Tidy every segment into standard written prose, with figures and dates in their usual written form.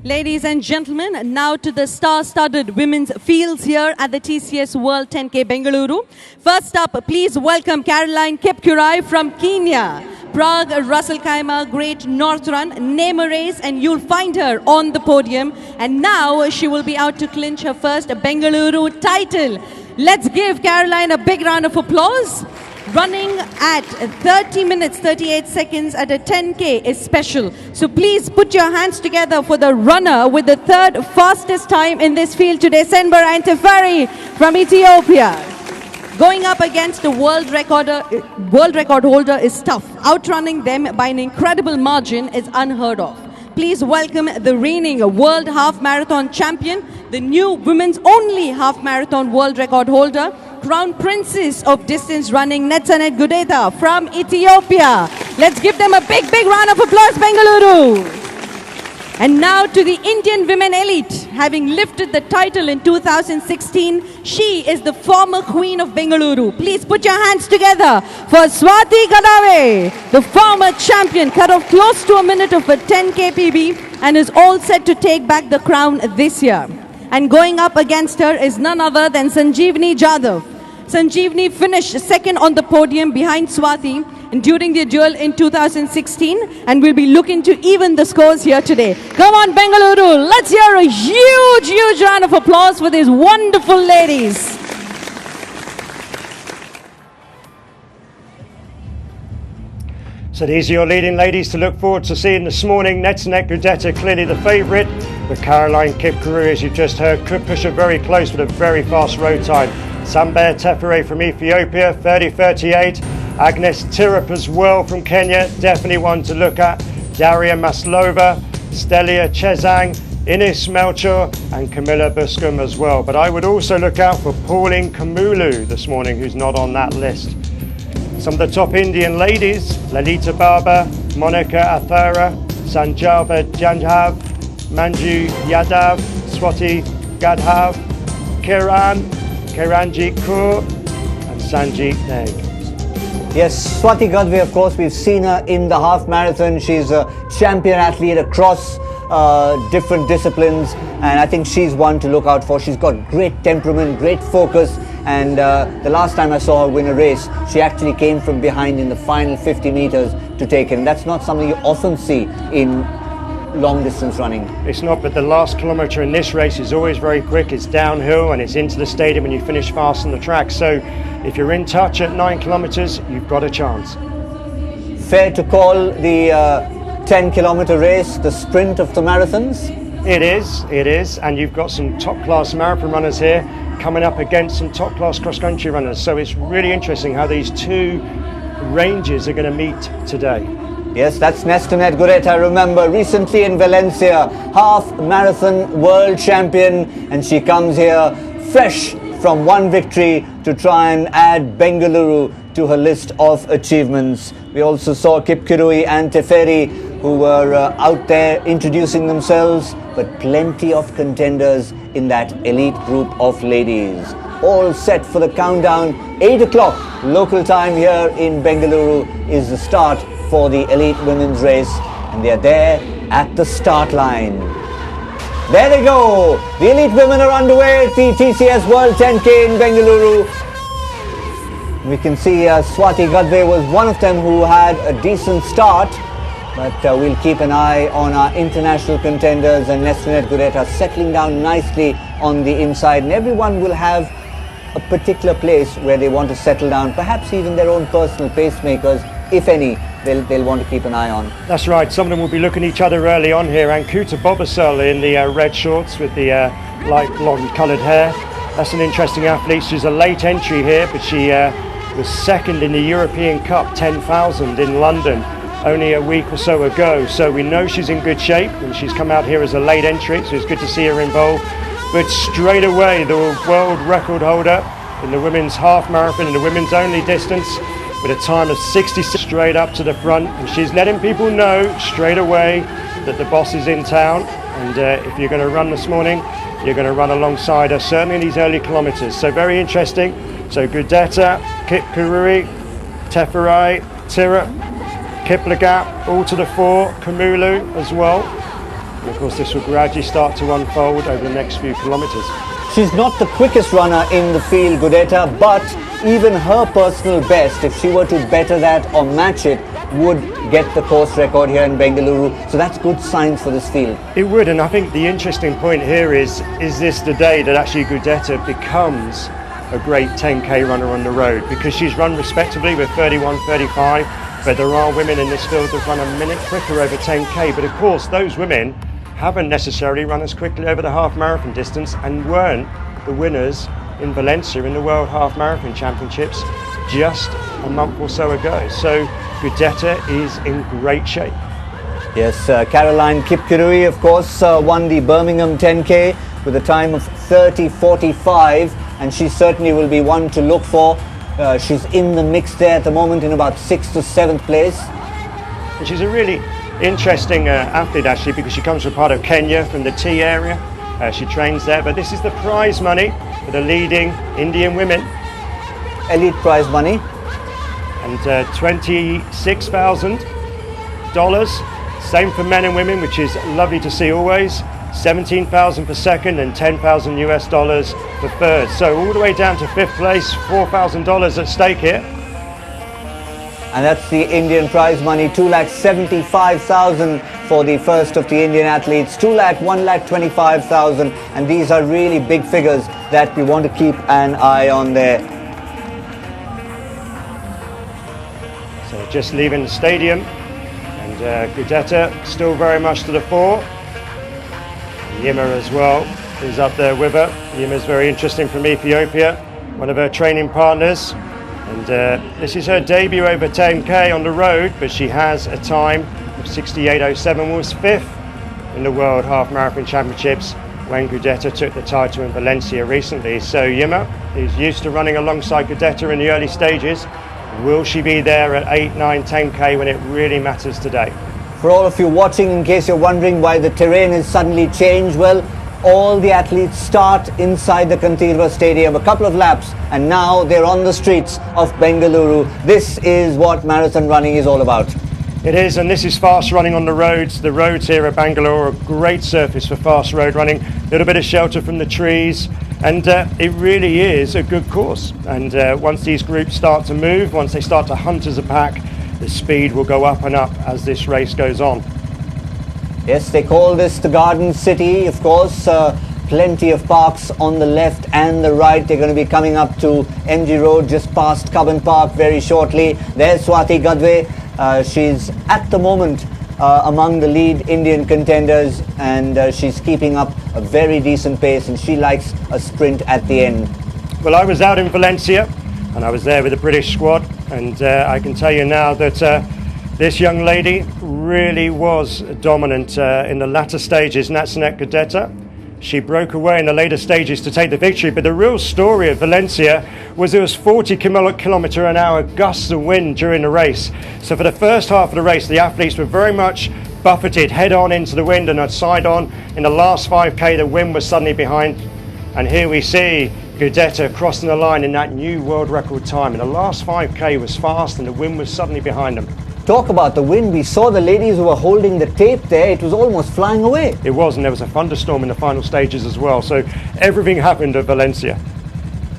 Ladies and gentlemen, now to the star-studded women's fields here at the TCS World 10k Bengaluru. First up, please welcome Caroline Kipkurai from Kenya. Prague, Russell Kaima, Great North Run, name a race and you'll find her on the podium. And now she will be out to clinch her first Bengaluru title. Let's give Caroline a big round of applause. Running at 30 minutes, 38 seconds at a 10k is special. So please put your hands together for the runner with the third fastest time in this field today, Senber and Teferi from Ethiopia. Going up against the world record holder is tough. Outrunning them by an incredible margin is unheard of. Please welcome the reigning world half marathon champion, the new women's only half marathon world record holder, Crown Princess of distance running, Netzanet Gudeta from Ethiopia. Let's give them a big round of applause, Bengaluru. And now to the Indian women elite. Having lifted the title in 2016, she is the former queen of Bengaluru. Please put your hands together for Swati Gadave, the former champion, cut off close to a minute of a 10k PB and is all set to take back the crown this year. And going up against her is none other than Sanjeevani Jadhav. Sanjeevani finished second on the podium behind Swati during the duel in 2016 and will be looking to even the scores here today. Come on, Bengaluru, let's hear a huge round of applause for these wonderful ladies. So these are your leading ladies to look forward to seeing this morning. Netzanet Gudeta clearly the favourite, but Caroline Kipkurai, as you've just heard, could push her very close with a very fast road time. Samber Tefere from Ethiopia, 30:38. Agnes Tirop as well from Kenya, definitely one to look at. Daria Maslova, Stelia Chezang, Ines Melchor and Camilla Buscum as well. But I would also look out for Pauline Kamulu this morning, who's not on that list. Some of the top Indian ladies, Lalita Baba, Monica Athara, Sanjava Janjav, Manju Yadav, Swati Gadhav, Kiranjit Kaur and Sanjeet Neg. Yes, Swati Gadve, of course, we've seen her in the half marathon. She's a champion athlete across different disciplines, and I think she's one to look out for. She's got great temperament, great focus, and the last time I saw her win a race, she actually came from behind in the final 50 meters to take it. And that's not something you often see in long distance running. It's not, but the last kilometre in this race is always very quick. It's downhill and it's into the stadium and you finish fast on the track. So if you're in touch at 9 kilometres, you've got a chance. Fair to call the 10-kilometre race the sprint of the marathons? It is, and you've got some top-class marathon runners here coming up against some top-class cross-country runners. So it's really interesting how these two ranges are going to meet today. Yes, that's Netzanet Gudeta. Remember, recently in Valencia, half marathon world champion, and she comes here fresh from one victory to try and add Bengaluru to her list of achievements. We also saw Kipkurui and Teferi, who were out there introducing themselves, but plenty of contenders in that elite group of ladies. All set for the countdown. 8 o'clock local time here in Bengaluru is the start for the elite women's race, and they are there at the start line. There they go. The elite women are underway at the TCS World 10k in Bengaluru. We can see Swati Gadve was one of them who had a decent start, but we'll keep an eye on our international contenders, and Netzanet Gudeta settling down nicely on the inside, and everyone will have a particular place where they want to settle down, perhaps even their own personal pacemakers, if any, they'll want to keep an eye on. That's right, some of them will be looking at each other early on here. Ankuta Bobasel in the red shorts with the light blonde coloured hair. That's an interesting athlete. She's a late entry here, but she was second in the European Cup 10,000 in London only a week or so ago. So we know she's in good shape, and she's come out here as a late entry, so it's good to see her involved. But straight away, the world record holder in the women's half marathon, in the women's only distance, with a time of 66, straight up to the front, and she's letting people know straight away that the boss is in town, and if you're going to run this morning, you're going to run alongside her, certainly in these early kilometres. So very interesting. So Gudeta, Kipkurui, Teferi, Tirop, Kiplagat, all to the fore, Kamulu as well. And of course, this will gradually start to unfold over the next few kilometres. She's not the quickest runner in the field, Gudeta, but even her personal best, if she were to better that or match it, would get the course record here in Bengaluru. So that's good signs for this field. It would, and I think the interesting point here is this the day that actually Gudeta becomes a great 10k runner on the road, because she's run respectively with 31.35, but there are women in this field that run a minute quicker over 10k, but of course those women haven't necessarily run as quickly over the half marathon distance and weren't the winners in Valencia in the World Half Marathon Championships just a month or so ago. So Gudeta is in great shape. Yes, Caroline Kipkirui, of course, won the Birmingham 10k with a time of 30.45, and she certainly will be one to look for. She's in the mix there at the moment in about 6th to 7th place. And she's a really interesting athlete actually, because she comes from part of Kenya, from the T area. She trains there, but this is the prize money for the leading Indian women. Elite prize money. And $26,000. Same for men and women, which is lovely to see always. 17,000 for second and 10,000 US dollars for third. So all the way down to 5th place, $4,000 at stake here. And that's the Indian prize money, 2,75,000 for the first of the Indian athletes, 1,25,000, and these are really big figures that we want to keep an eye on there. So just leaving the stadium, and Gudeta still very much to the fore. And Yima as well is up there with her. Yima is very interesting from Ethiopia, one of her training partners. And this is her debut over 10k on the road, but she has a time of 68.07, was 5th in the World Half Marathon Championships when Gudeta took the title in Valencia recently. So Yima is used to running alongside Gudeta in the early stages. Will she be there at 8, 9, 10k when it really matters today? For all of you watching, in case you're wondering why the terrain has suddenly changed, well, all the athletes start inside the Kantirva Stadium, a couple of laps, and now they're on the streets of Bengaluru. This is what marathon running is all about. It is, and this is fast running on the roads. The roads here at Bangalore are a great surface for fast road running. A little bit of shelter from the trees, and it really is a good course. And once these groups start to move, once they start to hunt as a pack, the speed will go up and up as this race goes on. Yes, they call this the Garden City, of course. Plenty of parks on the left and the right. They're going to be coming up to MG Road just past Cubbon Park very shortly. There's Swati Gadve. She's at the moment among the lead Indian contenders, and she's keeping up a very decent pace, and she likes a sprint at the end. Well, I was out in Valencia and I was there with the British squad, and I can tell you now that this young lady really was dominant in the latter stages. Natsanet Gudeta, she broke away in the later stages to take the victory, but the real story of Valencia was there was 40 kilometre an hour gusts of wind during the race. So for the first half of the race, the athletes were very much buffeted head on into the wind and side on. In the last 5k, the wind was suddenly behind, and here we see Gudeta crossing the line in that new world record time. And the last 5k was fast and the wind was suddenly behind them. Talk about the wind. We saw the ladies who were holding the tape there. It was almost flying away. It was, and there was a thunderstorm in the final stages as well. So everything happened at Valencia.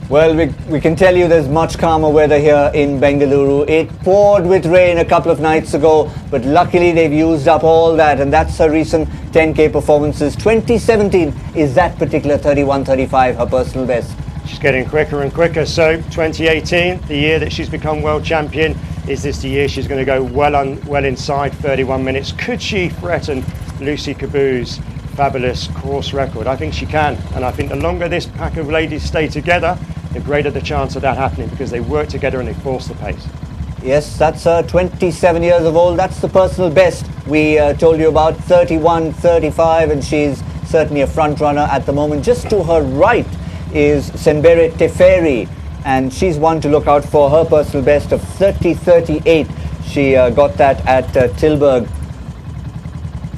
Well, we can tell you there's much calmer weather here in Bengaluru. It poured with rain a couple of nights ago, but luckily they've used up all that, and that's her recent 10k performances. 2017 is that particular 31.35, her personal best. She's getting quicker and quicker. So 2018, the year that she's become world champion, is this the year she's going to go well inside 31 minutes? Could she threaten Lucy Caboot's fabulous course record? I think she can, and I think the longer this pack of ladies stay together, the greater the chance of that happening, because they work together and they force the pace. Yes, that's 27 years of old. That's the personal best we told you about, 31.35, and she's certainly a front runner at the moment. Just to her right is Sembere Teferi, and she's one to look out for. Her personal best of 30.38. She got that at Tilburg.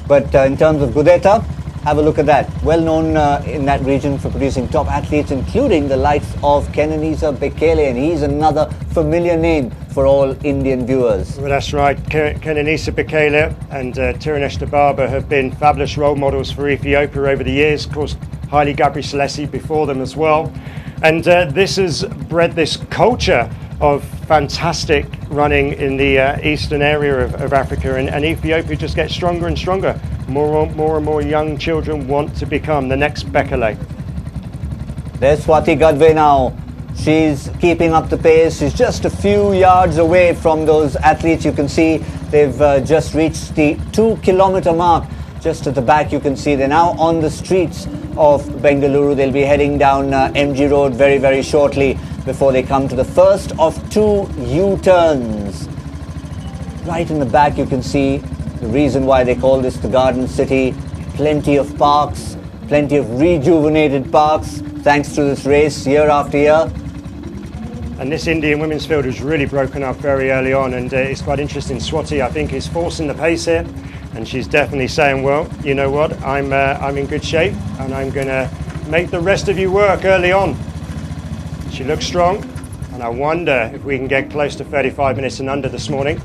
But in terms of Gudeta, Have a look at that. Well known in that region for producing top athletes, including the likes of Kenenisa Bekele, and he's another familiar name for all Indian viewers. Well, that's right. Kenenisa Bekele and Tirunesh Dababa have been fabulous role models for Ethiopia over the years. Of course, Haile Gebrselassie before them as well. And this has bred this culture of fantastic running in the eastern area of Africa, and Ethiopia just gets stronger and stronger. More and more young children want to become the next Bekele. There's Swati Gadve now. She's keeping up the pace. She's just a few yards away from those athletes. You can see they've just reached the 2-kilometer mark. Just at the back you can see they're now on the streets of Bengaluru. They'll be heading down MG Road very, very shortly before they come to the first of 2 U-turns. Right in the back you can see the reason why they call this the Garden City. Plenty of parks, plenty of rejuvenated parks thanks to this race year after year. And this Indian women's field has really broken up very early on, and it's quite interesting. Swati, I think, is forcing the pace here, and she's definitely saying, well, you know what, I'm in good shape and I'm going to make the rest of you work early on. She looks strong, and I wonder if we can get close to 35 minutes and under this morning,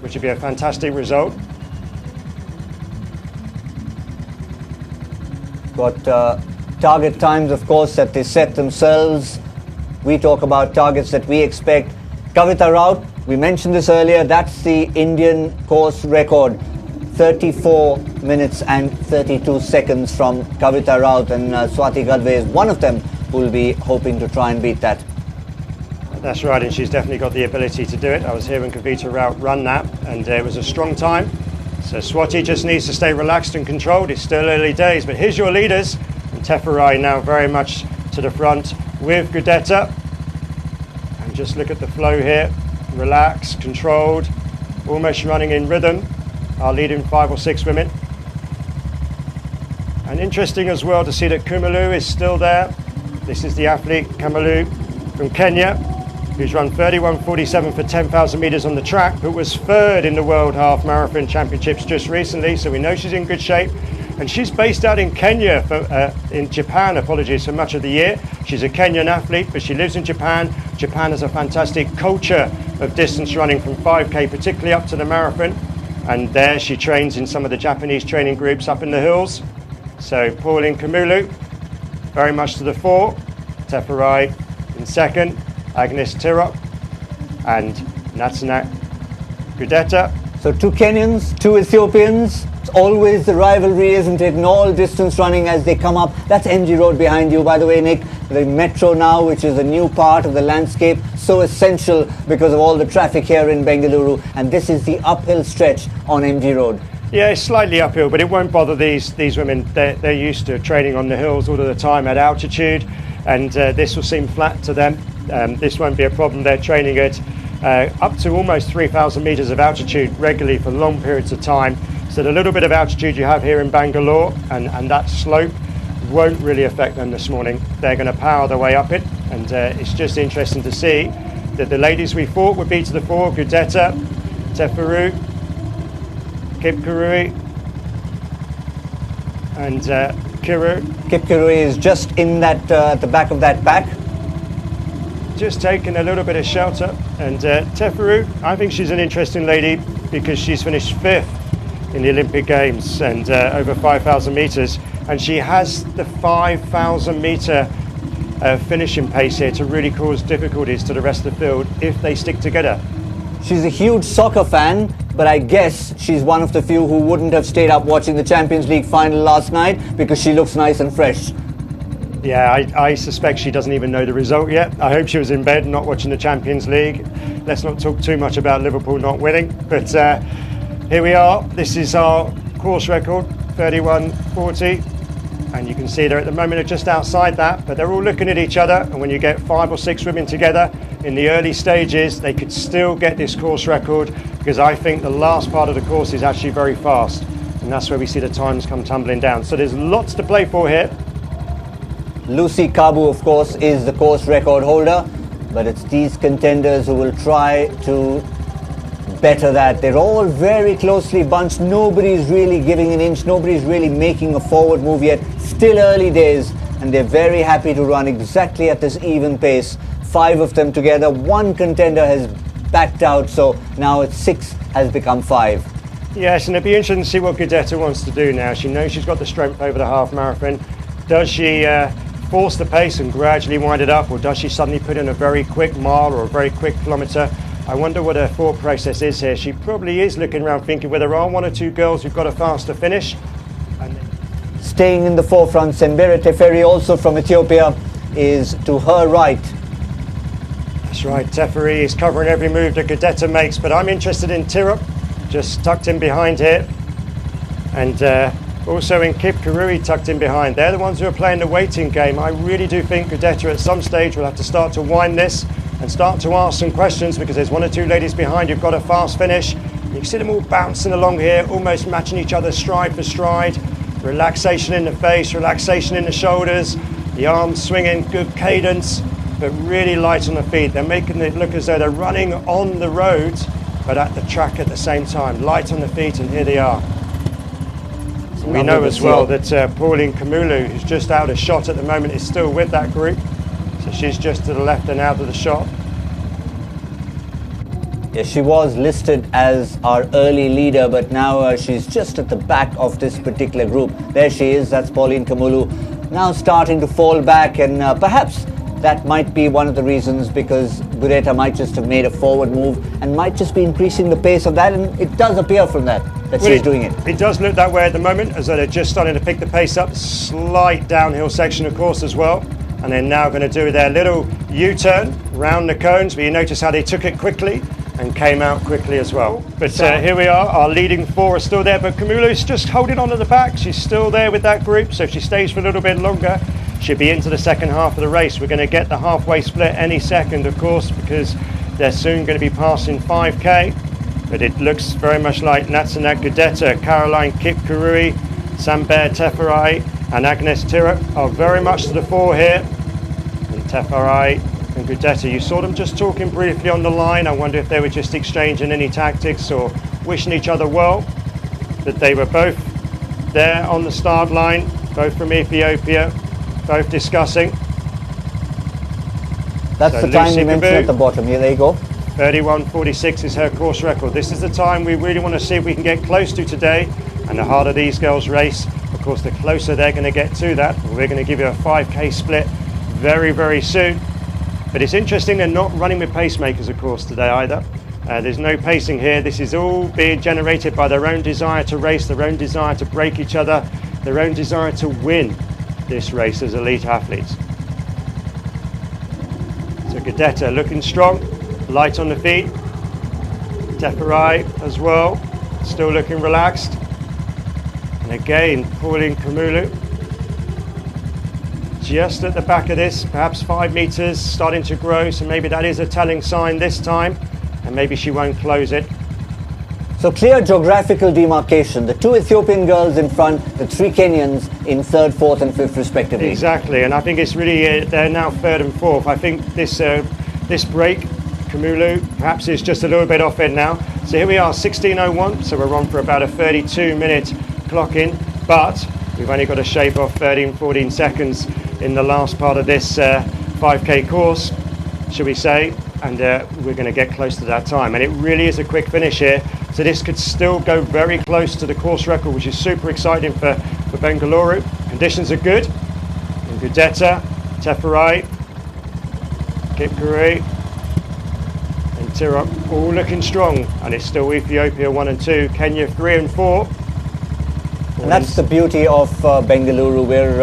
which would be a fantastic result. Got target times, of course, that they set themselves. We talk about targets that we expect. Kavita Raut, we mentioned this earlier, that's the Indian course record. 34 minutes and 32 seconds from Kavita Raut, and Swati Gadve is one of them who will be hoping to try and beat that. That's right, and she's definitely got the ability to do it. I was here when Kavita Raut run that, and it was a strong time. So Swati just needs to stay relaxed and controlled. It's still early days, but here's your leaders. And Teferai now very much to the front with Gudetta. And just look at the flow here. Relaxed, controlled, almost running in rhythm. Our leading 5 or 6 women. And interesting as well to see that Kumalu is still there. This is the athlete, Kumalu, from Kenya, who's run 31.47 for 10,000 metres on the track, but was 3rd in the World Half Marathon Championships just recently, so we know she's in good shape. And she's based out in Kenya, in Japan, apologies, for much of the year. She's a Kenyan athlete, but she lives in Japan. Japan has a fantastic culture of distance running from 5k, particularly up to the marathon. And there she trains in some of the Japanese training groups up in the hills. So Pauline Kumulu, very much to the fore. Teferai in 2nd, Agnes Tirop and Natsanak Gudetta. So 2 Kenyans, 2 Ethiopians. It's always the rivalry, isn't it, in all distance running as they come up. That's MG Road behind you, by the way, Nick. The metro now, which is a new part of the landscape, so essential because of all the traffic here in Bengaluru. And this is the uphill stretch on MG Road. Yeah, it's slightly uphill, but it won't bother these women. They're used to training on the hills all of the time at altitude, and this will seem flat to them. This won't be a problem. They're training at up to almost 3,000 metres of altitude regularly for long periods of time. So the little bit of altitude you have here in Bangalore and that slope won't really affect them this morning. They're going to power their way up it, and it's just interesting to see that the ladies we thought would be to the fore, Gudetta, Teferu, Kipkurui and Kiru. Kipkurui is just in that at the back of that pack. Just taking a little bit of shelter. And Teferu, I think she's an interesting lady because she's finished 5th in the Olympic Games and over 5,000 metres. And she has the 5,000 metre finishing pace here to really cause difficulties to the rest of the field if they stick together. She's a huge soccer fan, but I guess she's one of the few who wouldn't have stayed up watching the Champions League final last night because she looks nice and fresh. Yeah, I suspect she doesn't even know the result yet. I hope she was in bed not watching the Champions League. Let's not talk too much about Liverpool not winning. But here we are. This is our course record, 31.40. And you can see they're at the moment are just outside that, but they're all looking at each other. And when you get 5 or 6 women together in the early stages, they could still get this course record because I think the last part of the course is actually very fast. And that's where we see the times come tumbling down. So there's lots to play for here. Lucy Kabu, of course, is the course record holder, but it's these contenders who will try to better that. They're all very closely bunched. Nobody's really giving an inch. Nobody's really making a forward move yet. Still early days, and they're very happy to run exactly at this even pace. 5 of them together. One contender has backed out, so now it's 6 has become 5. Yes, and it'd be interesting to see what Gudetta wants to do now. She knows she's got the strength over the half marathon. Does she force the pace and gradually wind it up, or does she suddenly put in a very quick mile or a very quick kilometre? I wonder what her thought process is here. She probably is looking around thinking, well, there are 1 or 2 girls who've got a faster finish. And staying in the forefront, Sembere Teferi, also from Ethiopia, is to her right. That's right, Teferi is covering every move that Gudetta makes, but I'm interested in Tirop, just tucked in behind here, and also in Kip Karui tucked in behind. They're the ones who are playing the waiting game. I really do think Gudetta at some stage will have to start to wind this and start to ask some questions, because there's 1 or 2 ladies behind who've got a fast finish. You can see them all bouncing along here, almost matching each other stride for stride. Relaxation in the face, relaxation in the shoulders, the arms swinging, good cadence, but really light on the feet. They're making it look as though they're running on the road, but at the track at the same time. Light on the feet, and here they are. We know as well that Pauline Kamulu, who's just out of shot at the moment, is still with that group. So she's just to the left and out of the shot. Yes, she was listed as our early leader, but now she's just at the back of this particular group. There she is, that's Pauline Kamulu. Now starting to fall back, and perhaps that might be one of the reasons, because Gudetta might just have made a forward move and might just be increasing the pace of that, and it does appear from that she's doing it. It does look that way at the moment, as though they're just starting to pick the pace up. Slight downhill section, of course, as well. And they're now going to do their little U-turn round the cones, but you notice how they took it quickly and came out quickly as well. But here we are, our leading 4 are still there, but Kamulu's just holding on to the back. She's still there with that group, so if she stays for a little bit longer, she'll be into the second half of the race. We're going to get the halfway split any second, of course, because they're soon going to be passing 5k. But it looks very much like Natsanak Gudetta, Caroline Kipkurui, Samber Teferai and Agnes Tirok are very much to the fore here. And Teferai and Gudetta, you saw them just talking briefly on the line. I wonder if they were just exchanging any tactics or wishing each other well. But they were both there on the start line, both from Ethiopia, both discussing. That's the time you mentioned at the bottom. Here they go. 31:46 is her course record. This is the time we really want to see if we can get close to today. And the harder these girls race, of course, the closer they're going to get to that. We're going to give you a 5k split very, very soon. But it's interesting, they're not running with pacemakers, of course, today either. There's no pacing here. This is all being generated by their own desire to race, their own desire to break each other, their own desire to win this race as elite athletes. So Gudetta looking strong, light on the feet. Teferai as well, still looking relaxed. And again, Pauline Kamulu just at the back of this, perhaps 5 meters, starting to grow, so maybe that is a telling sign this time, and maybe she won't close it. So clear geographical demarcation, the 2 Ethiopian girls in front, the 3 Kenyans in 3rd, 4th and 5th respectively. Exactly, and I think it's really, they're now 3rd and 4th. I think this break, Kamulu perhaps is just a little bit off it now. So here we are, 16:01, so we're on for about a 32-minute clock in, but we've only got to shave off 13-14 seconds in the last part of this 5k course, should we say, and we're going to get close to that time. And it really is a quick finish here, so this could still go very close to the course record, which is super exciting for Bengaluru. Conditions are good, and Gudetta, Teferai, Kipkurui and Tirok all looking strong, and it's still Ethiopia 1 and 2, Kenya 3 and 4. And that's the beauty of Bengaluru. We're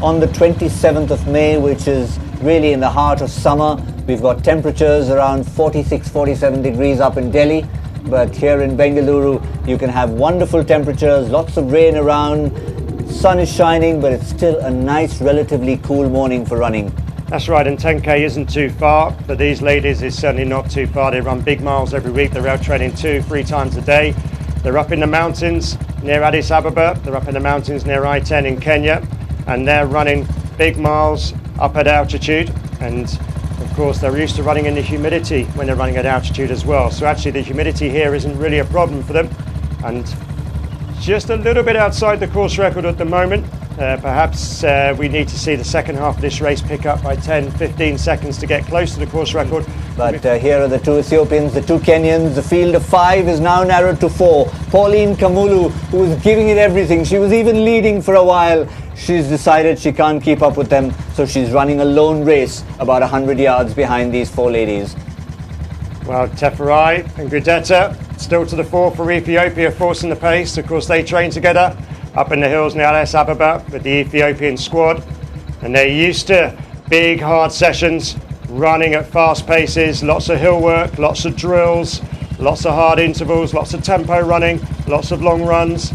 on the 27th of May, which is really in the heart of summer. We've got temperatures around 46, 47 degrees up in Delhi. But here in Bengaluru, you can have wonderful temperatures, lots of rain around, sun is shining, but it's still a nice, relatively cool morning for running. That's right, and 10k isn't too far. For these ladies, it's certainly not too far. They run big miles every week. They're out training 2-3 times a day. They're up in the mountains near Addis Ababa. They're up in the mountains near I-10 in Kenya. And they're running big miles up at altitude. And of course, they're used to running in the humidity when they're running at altitude as well. So actually the humidity here isn't really a problem for them. And just a little bit outside the course record at the moment. Perhaps we need to see the second half of this race pick up by 10-15 seconds to get close to the course record. But here are the two Ethiopians, the two Kenyans. The field of 5 is now narrowed to 4. Pauline Kamulu, who was giving it everything. She was even leading for a while. She's decided she can't keep up with them, so she's running a lone race about 100 yards behind these 4 ladies. Well, Teferai and Gudeta still to the fore for Ethiopia, forcing the pace. Of course, they train together up in the hills near Addis Ababa with the Ethiopian squad, and they're used to big, hard sessions, running at fast paces, lots of hill work, lots of drills, lots of hard intervals, lots of tempo running, lots of long runs,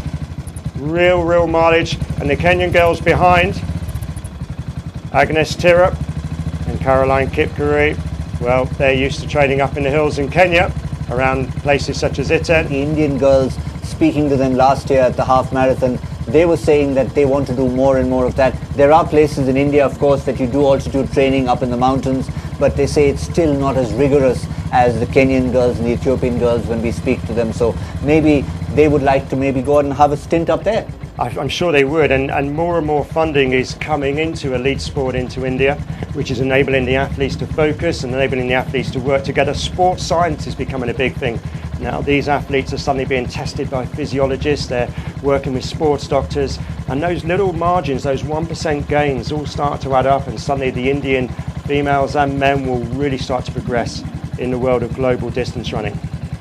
real mileage. And the Kenyan girls behind, Agnes Tirop and Caroline Kipkurui, well, they're used to training up in the hills in Kenya, around places such as Iten. The Indian girls, speaking to them last year at the half marathon, they were saying that they want to do more and more of that. There are places in India, of course, that you do altitude training up in the mountains, but they say it's still not as rigorous as the Kenyan girls and the Ethiopian girls when we speak to them. So maybe they would like to maybe go out and have a stint up there. I'm sure they would, and more funding is coming into elite sport into India, which is enabling the athletes to focus and enabling the athletes to work together. Sports science is becoming a big thing. Now these athletes are suddenly being tested by physiologists, they're working with sports doctors, and those little margins, those 1% gains all start to add up, and suddenly the Indian females and men will really start to progress in the world of global distance running.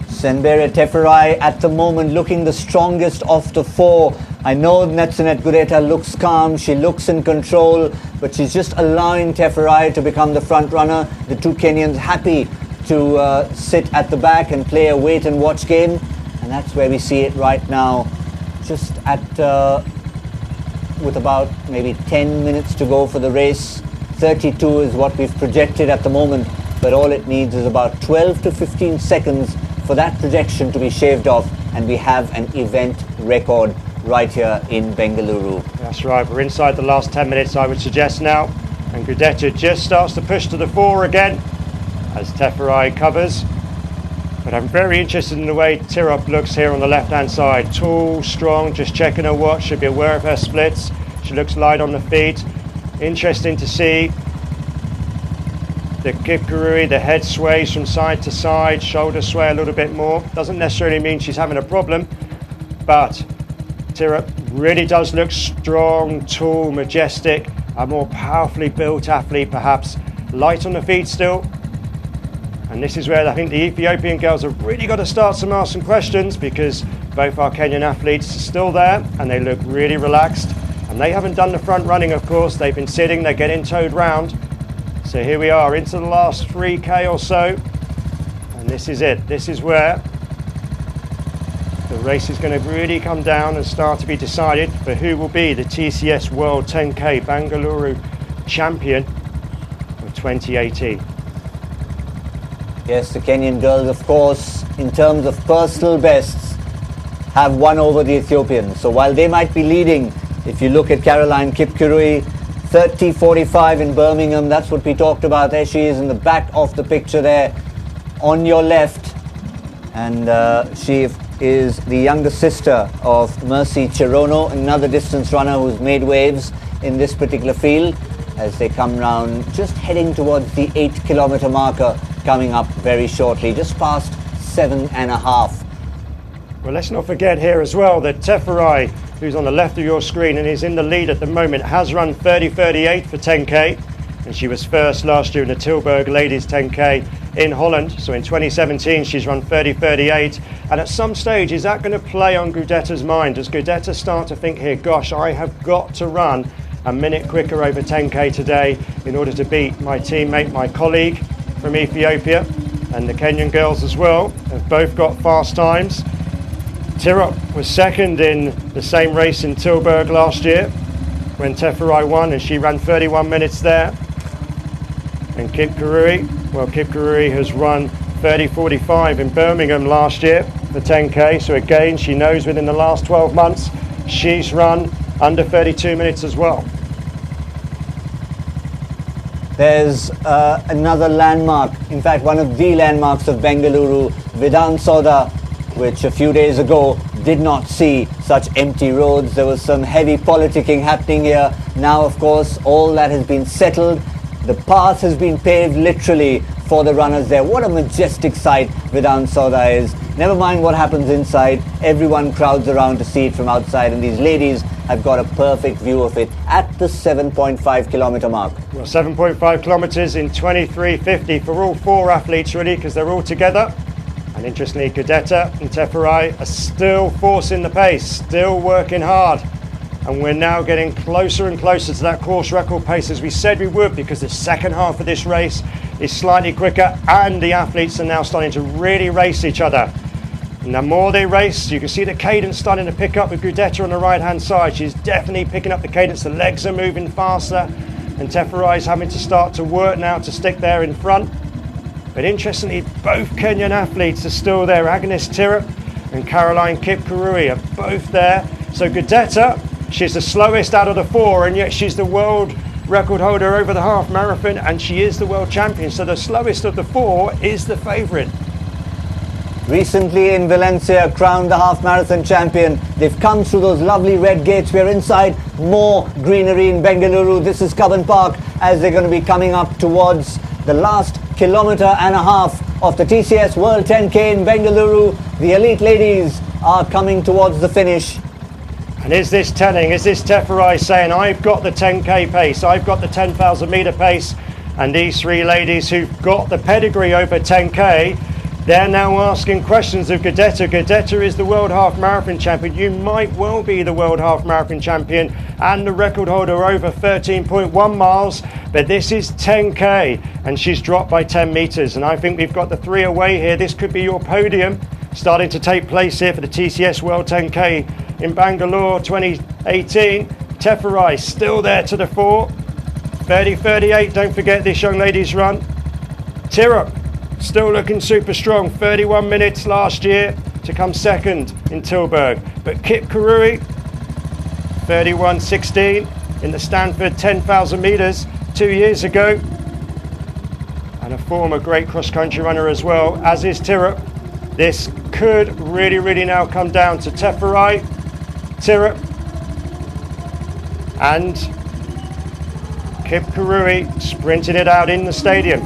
Senbere Teferai at the moment looking the strongest of the 4. I know Netsunet Gureta looks calm, she looks in control, but she's just allowing Teferai to become the front runner. The two Kenyans happy to sit at the back and play a wait and watch game, and that's where we see it right now, just at with about maybe 10 minutes to go for the race. 32 is what we've projected at the moment, but all it needs is about 12 to 15 seconds for that projection to be shaved off, and we have an event record right here in Bengaluru. That's right, we're inside the last 10 minutes, I would suggest now, and Gudeta just starts to push to the fore again as Teferai covers. But I'm very interested in the way Tirop looks here on the left hand side. Tall, strong, just checking her watch, should be aware of her splits. She looks light on the feet. Interesting to see the Kipkurui, the head sways from side to side, shoulders sway a little bit more. Doesn't necessarily mean she's having a problem, but Tirop really does look strong, tall, majestic, a more powerfully built athlete perhaps. Light on the feet still. And this is where I think the Ethiopian girls have really got to start to ask some questions, because both our Kenyan athletes are still there and they look really relaxed. And they haven't done the front running, of course. They've been sitting, they're getting towed round. So here we are into the last 3K or so. And this is it. This is where the race is going to really come down and start to be decided for who will be the TCS World 10k Bengaluru champion of 2018. Yes, the Kenyan girls, of course, in terms of personal bests, have won over the Ethiopians. So while they might be leading, if you look at Caroline Kipkurui, 30:45 in Birmingham, that's what we talked about. There she is in the back of the picture there on your left. And she is the younger sister of Mercy Cherono, another distance runner who's made waves in this particular field, as they come round, just heading towards the 8-kilometer marker, coming up very shortly, just past 7.5. Well, let's not forget here as well that Teferai, who's on the left of your screen and is in the lead at the moment, has run 30:38 for 10k, and she was first last year in the Tilburg Ladies 10k in Holland. So in 2017 she's run 30:38, and at some stage is that going to play on Gudeta's mind? Does Gudeta start to think here, gosh, I have got to run a minute quicker over 10k today in order to beat my teammate, my colleague from Ethiopia? And the Kenyan girls as well have both got fast times. Tirop was second in the same race in Tilburg last year when Teferai won, and she ran 31 minutes there. And Kipkurui, well, Kipkurui has run 30:45 in Birmingham last year for 10k, so again she knows within the last 12 months she's run under 32 minutes as well. There's another landmark, in fact one of the landmarks of Bengaluru, Vidhan Soda, which a few days ago did not see such empty roads. There was some heavy politicking happening here. Now of course all that has been settled. The path has been paved literally for the runners there. What a majestic sight Vidhan Soda is. Never mind what happens inside, everyone crowds around to see it from outside, and these ladies have got a perfect view of it at the 7.5 kilometre mark. Well, 7.5 kilometres in 23:50 for all four athletes really, because they're all together. And interestingly, Gudeta and Teferai are still forcing the pace, still working hard. And we're now getting closer and closer to that course record pace, as we said we would, because the second half of this race is slightly quicker and the athletes are now starting to really race each other. And the more they race, you can see the cadence starting to pick up with Gudeta on the right hand side. She's definitely picking up the cadence, the legs are moving faster, and Teferai is having to start to work now to stick there in front. But interestingly, both Kenyan athletes are still there. Agnes Tirop and Caroline Kipkurui are both there. So Gudeta, she's the slowest out of the four, and yet she's the world record holder over the half marathon, and she is the world champion. So the slowest of the four is the favourite. Recently in Valencia, crowned the half marathon champion. They've come through those lovely red gates. We're inside more greenery in Bengaluru. This is Cubbon Park, as they're going to be coming up towards the last kilometre and a half of the TCS World 10k in Bengaluru. The elite ladies are coming towards the finish. And is this telling? Is this Teferai saying, I've got the 10k pace, I've got the 10,000 metre pace? And these three ladies who've got the pedigree over 10k, they're now asking questions of Gudeta. Gudeta is the world half marathon champion. You might well be the world half marathon champion and the record holder over 13.1 miles, but this is 10k and she's dropped by 10 metres. And I think we've got the three away here. This could be your podium starting to take place here for the TCS World 10k in Bangalore 2018. Teferai still there to the fore. 30:38, don't forget this young lady's run. Tirop still looking super strong, 31 minutes last year to come second in Tilburg. But Kipkurui, 31:16 in the Stanford 10,000 metres 2 years ago. And a former great cross-country runner as well, as is Tirop. This could really now come down to Teferai, Tirop and Kipkurui sprinting it out in the stadium.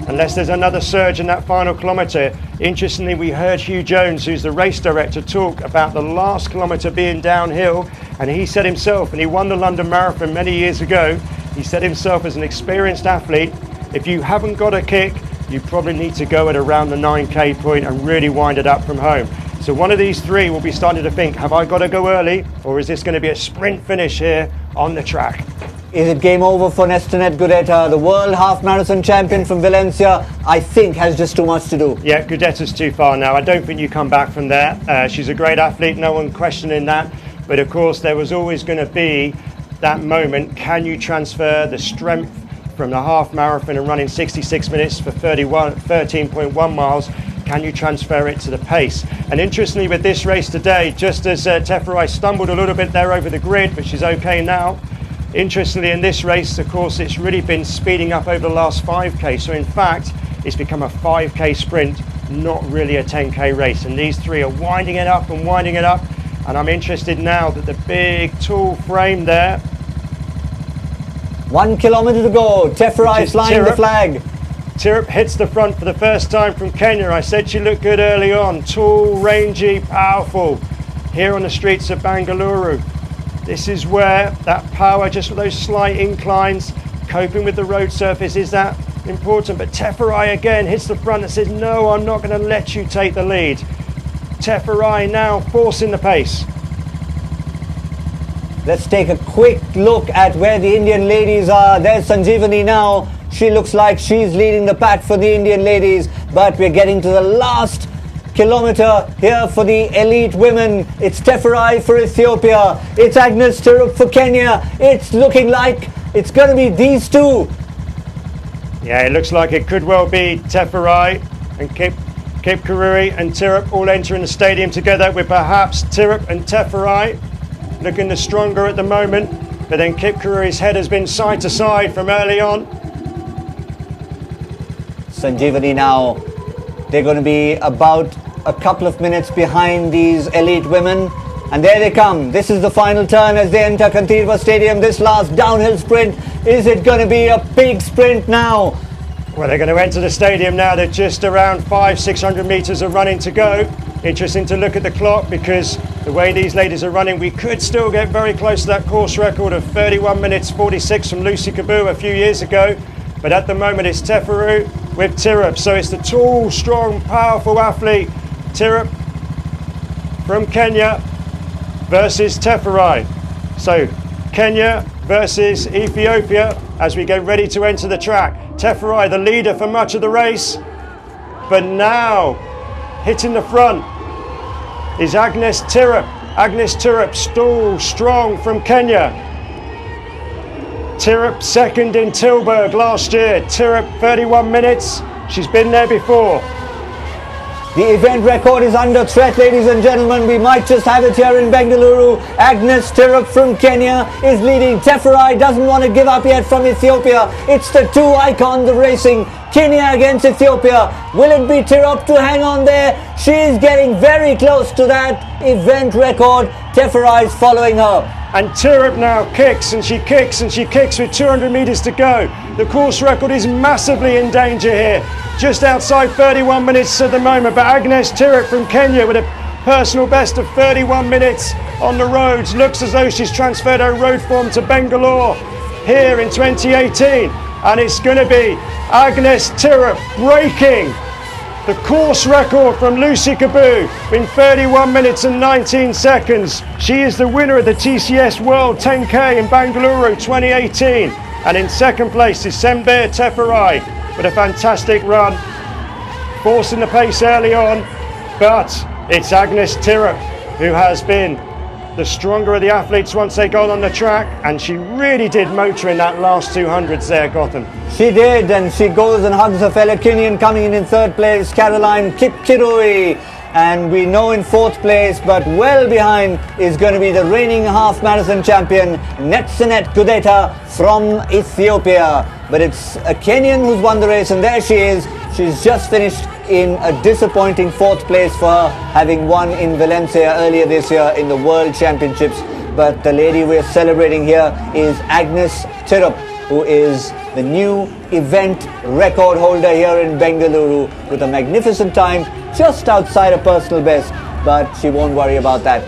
Unless there's another surge in that final kilometre. Interestingly, we heard Hugh Jones, who's the race director, talk about the last kilometre being downhill, and he said himself, and he won the London Marathon many years ago, he said himself as an experienced athlete, if you haven't got a kick, you probably need to go at around the 9k point and really wind it up from home. So one of these three will be starting to think, have I got to go early, or is this going to be a sprint finish here on the track? Is it game over for Nestonet Gudeta, the world half marathon champion from Valencia? I think has just too much to do. Yeah, Gudeta's too far now. I don't think you come back from there. She's a great athlete, no one questioning that. But of course, there was always going to be that moment. Can you transfer the strength from the half marathon and running 66 minutes for 13.1 miles? Can you transfer it to the pace? And interestingly, with this race today, just as Teferai stumbled a little bit there over the grid, but she's okay now. Interestingly, in this race, of course, it's really been speeding up over the last 5k. So in fact, it's become a 5k sprint, not really a 10k race. And these three are winding it up and winding it up. And I'm interested now that the big tall frame there. 1 kilometre to go. Teferai flying the flag. Tirop hits the front for the first time from Kenya. I said she looked good early on. Tall, rangy, powerful. Here on the streets of Bengaluru. This is where that power, just with those slight inclines, coping with the road surface, is that important. But Teferai again hits the front and says, no, I'm not going to let you take the lead. Teferai now forcing the pace. Let's take a quick look at where the Indian ladies are. There's Sanjeevani now. She looks like she's leading the pack for the Indian ladies. But we're getting to the last kilometre here for the elite women. It's Teferai for Ethiopia. It's Agnes Tirop for Kenya. It's looking like it's going to be these two. Yeah, it looks like it could well be Teferai and Kipkurui and Tirop all entering the stadium together, with perhaps Tirop and Teferai looking the stronger at the moment. But then Kipkurui's head has been side to side from early on. Sanjeevani now, they're going to be about a couple of minutes behind these elite women. And there they come. This is the final turn as they enter Kantirva Stadium. This last downhill sprint. Is it going to be a big sprint now? Well, they're going to enter the stadium now. They're just around 500-600 metres of running to go. Interesting to look at the clock, because the way these ladies are running, we could still get very close to that course record of 31 minutes 46 from Lucy Kabu a few years ago. But at the moment it's Teferu with Tirrup. So it's the tall, strong, powerful athlete Tirrup from Kenya versus Teferai. So Kenya versus Ethiopia as we get ready to enter the track. Teferai, the leader for much of the race, but now hitting the front is Agnes Tirrup. Agnes Tirrup, tall, strong from Kenya. Tirrup second in Tilburg last year. Tirrup 31 minutes. She's been there before. The event record is under threat, ladies and gentlemen. We might just have it here in Bengaluru. Agnes Tirrup from Kenya is leading. Teferai doesn't want to give up yet from Ethiopia. It's the two icons of racing. Kenya against Ethiopia. Will it be Tirrup to hang on there? She is getting very close to that event record. Teferai is following her. And Tirrup now kicks and she kicks and she kicks with 200 metres to go. The course record is massively in danger here. Just outside 31 minutes at the moment, but Agnes Tirrup from Kenya with a personal best of 31 minutes on the roads. Looks as though she's transferred her road form to Bangalore here in 2018. And it's going to be Agnes Tirrup breaking the course record from Lucy Kabu in 31 minutes and 19 seconds. She is the winner of the TCS World 10k in Bengaluru 2018. And in second place is Sember Teferai with a fantastic run, forcing the pace early on. But it's Agnes Tirrup who has been the stronger of the athletes once they got on the track, and she really did motor in that last 200s there, Gotham. She did, and she goes and hugs her fellow Kenyan, coming in third place, Caroline Kipkirui. And we know in fourth place, but well behind, is going to be the reigning half marathon champion, Netsanet Gudeta from Ethiopia. But it's a Kenyan who's won the race, and there she is. She's just finished in a disappointing fourth place for her, having won in Valencia earlier this year in the World Championships. But the lady we're celebrating here is Agnes Tirrup, who is the new event record holder here in Bengaluru with a magnificent time just outside a personal best, but she won't worry about that.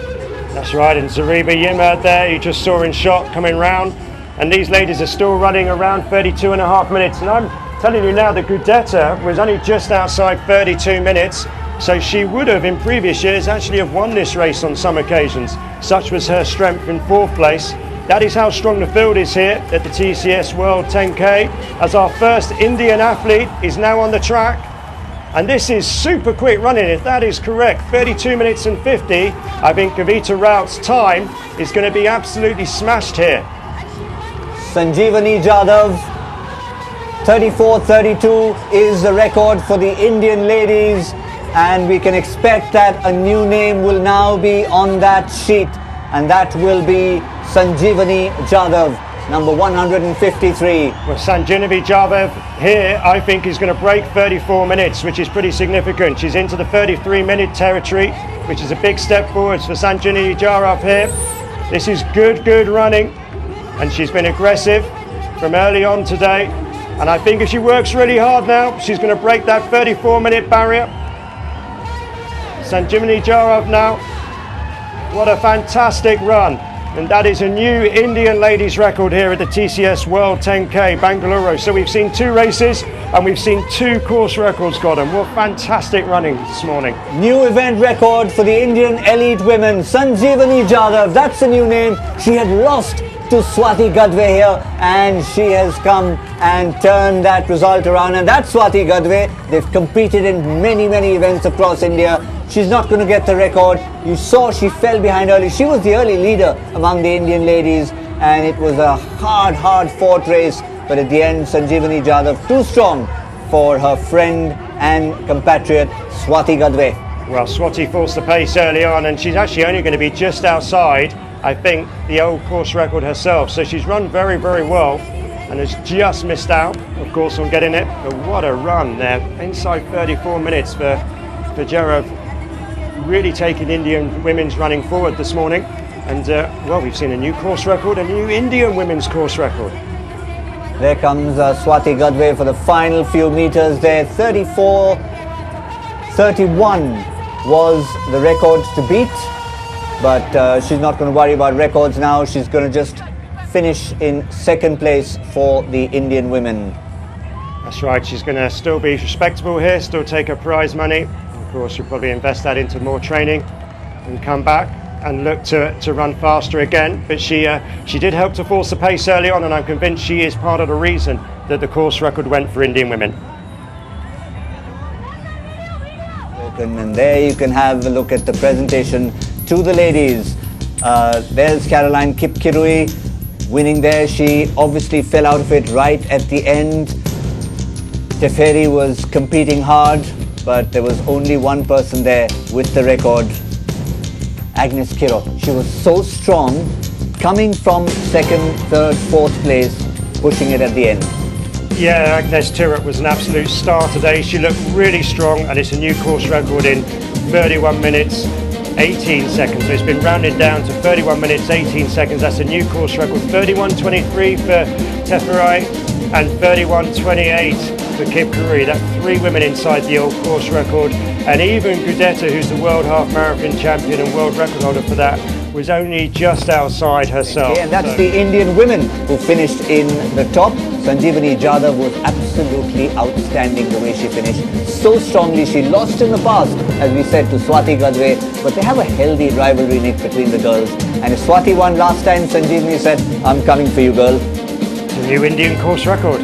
That's right, and Zariba Yimad there, you just saw in shot coming round, and these ladies are still running around 32 and a half minutes, and I'm telling you now that Gudeta was only just outside 32 minutes, so she would have in previous years actually have won this race on some occasions. Such was her strength in fourth place. That is how strong the field is here at the TCS World 10k, as our first Indian athlete is now on the track. And this is super quick running, if that is correct. 32 minutes and 50. I think Kavita Raut's time is going to be absolutely smashed here. Sanjeevani Jadhav, 34-32 is the record for the Indian ladies, and we can expect that a new name will now be on that sheet, and that will be Sanjeevani Jadhav, number 153. Well, Sanjeevani Jadhav here, I think, is going to break 34 minutes, which is pretty significant. She's into the 33-minute territory, which is a big step forwards for Sanjeevani Jadhav here. This is good running, and she's been aggressive from early on today. And I think if she works really hard now, she's going to break that 34-minute barrier. Sanjeevani Jadhav now, what a fantastic run. And that is a new Indian ladies record here at the TCS World 10k Bengaluru. So we've seen two races and we've seen two course records, Gordon. What fantastic running this morning. New event record for the Indian elite women, Sanjeevani Jadhav, that's a new name. She had lost to Swati Gadve here, and she has come and turned that result around. And that's Swati Gadve. They've competed in many events across India. She's not going to get the record. You saw she fell behind early. She was the early leader among the Indian ladies, and it was a hard fought race. But at the end, Sanjeevani Jadhav too strong for her friend and compatriot Swati Gadve. Well, Swati forced the pace early on, and she's actually only going to be just outside, I think, the old course record herself. So she's run very well. and has just missed out, of course, on getting it. But what a run there, inside 34 minutes for Jarov, really taking Indian women's running forward this morning. And well, we've seen a new course record, a new Indian women's course record. There comes Swati Gadve for the final few meters there. 34:31 was the record to beat, but she's not going to worry about records now. She's going to just finish in second place for the Indian women. That's right, she's going to still be respectable here, still take her prize money. Of course, she'll probably invest that into more training and come back and look to run faster again. But she did help to force the pace early on, and I'm convinced she is part of the reason that the course record went for Indian women. And there you can have a look at the presentation to the ladies. There's Caroline Kipkirui winning there. She obviously fell out of it right at the end. Teferi was competing hard, but there was only one person there with the record. Agnes Kirov. She was so strong, coming from second, third, fourth place, pushing it at the end. Yeah, Agnes Tirot was an absolute star today. She looked really strong, and it's a new course record in 31 minutes 18 seconds. So it's been rounded down to 31 minutes 18 seconds. That's a new course record. 31:23 for Teferi and 31:28 for Kipkirui. That's three women inside the old course record. And even Gudetta, who's the world half marathon champion and world record holder for that, was only just outside herself. Okay, and that's the Indian women who finished in the top. Sanjeevani Jadhav was absolutely outstanding the way she finished. So strongly. She lost in the past, as we said, to Swati Gadve, but they have a healthy rivalry, Nick, between the girls. And if Swati won last time, Sanjeevani said, "I'm coming for you, girl." It's a new Indian course record.